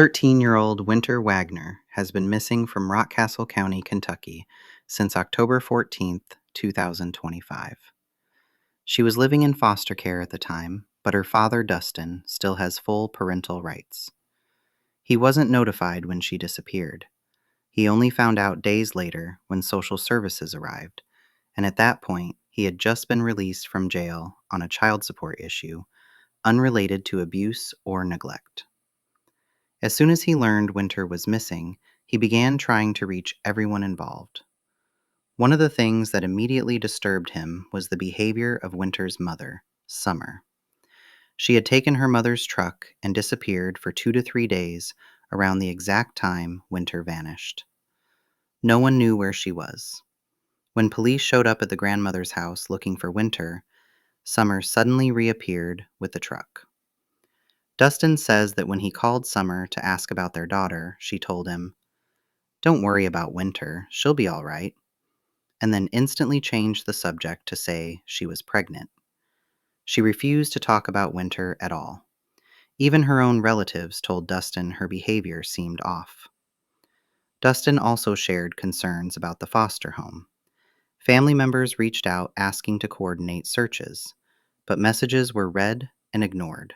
13-year-old Wynter Wagoner has been missing from Rockcastle County, Kentucky since October 14th, 2025. She was living in foster care at the time, but her father, Dustin, still has full parental rights. He wasn't notified when she disappeared. He only found out days later when social services arrived, and at that point, he had just been released from jail on a child support issue unrelated to abuse or neglect. As soon as he learned Wynter was missing, he began trying to reach everyone involved. One of the things that immediately disturbed him was the behavior of Wynter's mother, Summer. She had taken her mother's truck and disappeared for 2 to 3 days around the exact time Wynter vanished. No one knew where she was. When police showed up at the grandmother's house looking for Wynter, Summer suddenly reappeared with the truck. Dustin says that when he called Summer to ask about their daughter, she told him, "Don't worry about Wynter, she'll be all right," and then instantly changed the subject to say she was pregnant. She refused to talk about Wynter at all. Even her own relatives told Dustin her behavior seemed off. Dustin also shared concerns about the foster home. Family members reached out asking to coordinate searches, but messages were read and ignored.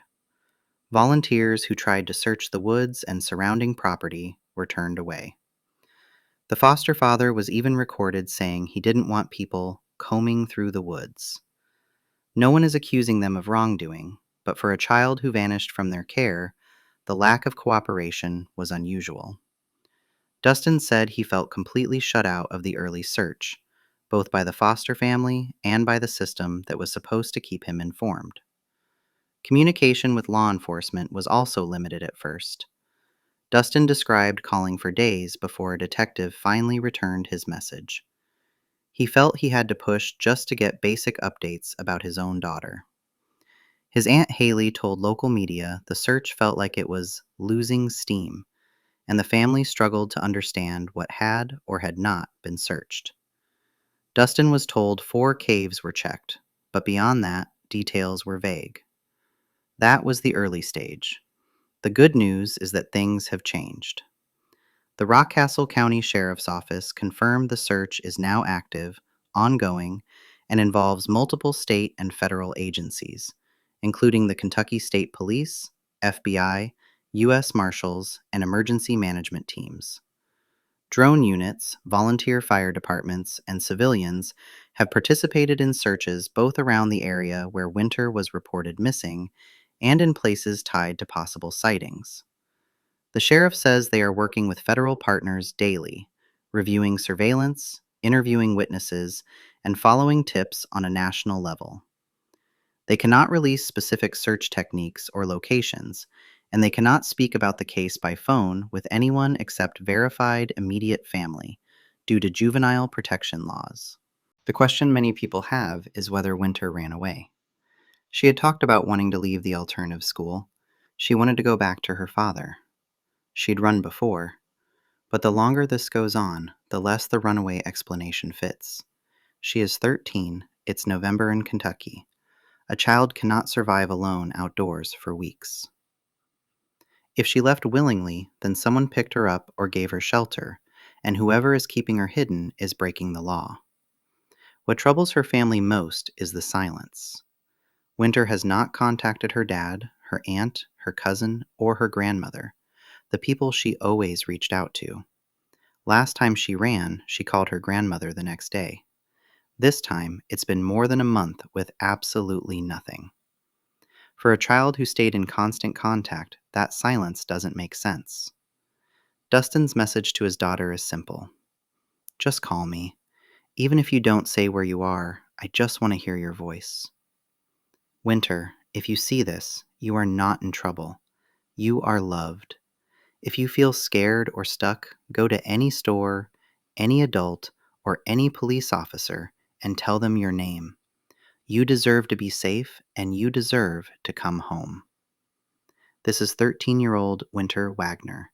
Volunteers who tried to search the woods and surrounding property were turned away. The foster father was even recorded saying he didn't want people combing through the woods. No one is accusing them of wrongdoing, but for a child who vanished from their care, the lack of cooperation was unusual. Dustin said he felt completely shut out of the early search, both by the foster family and by the system that was supposed to keep him informed. Communication with law enforcement was also limited at first. Dustin described calling for days before a detective finally returned his message. He felt he had to push just to get basic updates about his own daughter. His Aunt Haley told local media the search felt like it was losing steam, and the family struggled to understand what had or had not been searched. Dustin was told 4 caves were checked, but beyond that, details were vague. That was the early stage. The good news is that things have changed. The Rockcastle County Sheriff's Office confirmed the search is now active, ongoing, and involves multiple state and federal agencies, including the Kentucky State Police, FBI, U.S. Marshals, and emergency management teams. Drone units, volunteer fire departments, and civilians have participated in searches both around the area where Wynter was reported missing and in places tied to possible sightings. The sheriff says they are working with federal partners daily, reviewing surveillance, interviewing witnesses, and following tips on a national level. They cannot release specific search techniques or locations, and they cannot speak about the case by phone with anyone except verified immediate family, due to juvenile protection laws. The question many people have is whether Wynter ran away. She had talked about wanting to leave the alternative school. She wanted to go back to her father. She'd run before, but the longer this goes on, the less the runaway explanation fits. She is 13, it's November in Kentucky. A child cannot survive alone outdoors for weeks. If she left willingly, then someone picked her up or gave her shelter, and whoever is keeping her hidden is breaking the law. What troubles her family most is the silence. Wynter has not contacted her dad, her aunt, her cousin, or her grandmother, the people she always reached out to. Last time she ran, she called her grandmother the next day. This time, it's been more than a month with absolutely nothing. For a child who stayed in constant contact, that silence doesn't make sense. Dustin's message to his daughter is simple. Just call me. Even if you don't say where you are, I just want to hear your voice. Wynter, if you see this, you are not in trouble. You are loved. If you feel scared or stuck, go to any store, any adult, or any police officer and tell them your name. You deserve to be safe, and you deserve to come home. This is 13-year-old Wynter Wagoner.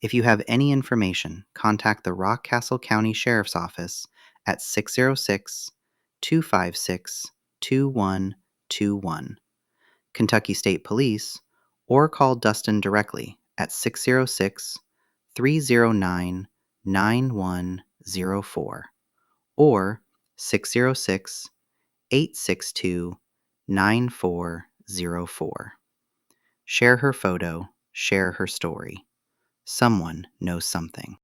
If you have any information, contact the Rockcastle County Sheriff's Office at 606-256-2121, Kentucky State Police, or call Dustin directly at 606 309 9104 or 606 862 9404. Share her photo, share her story. Someone knows something.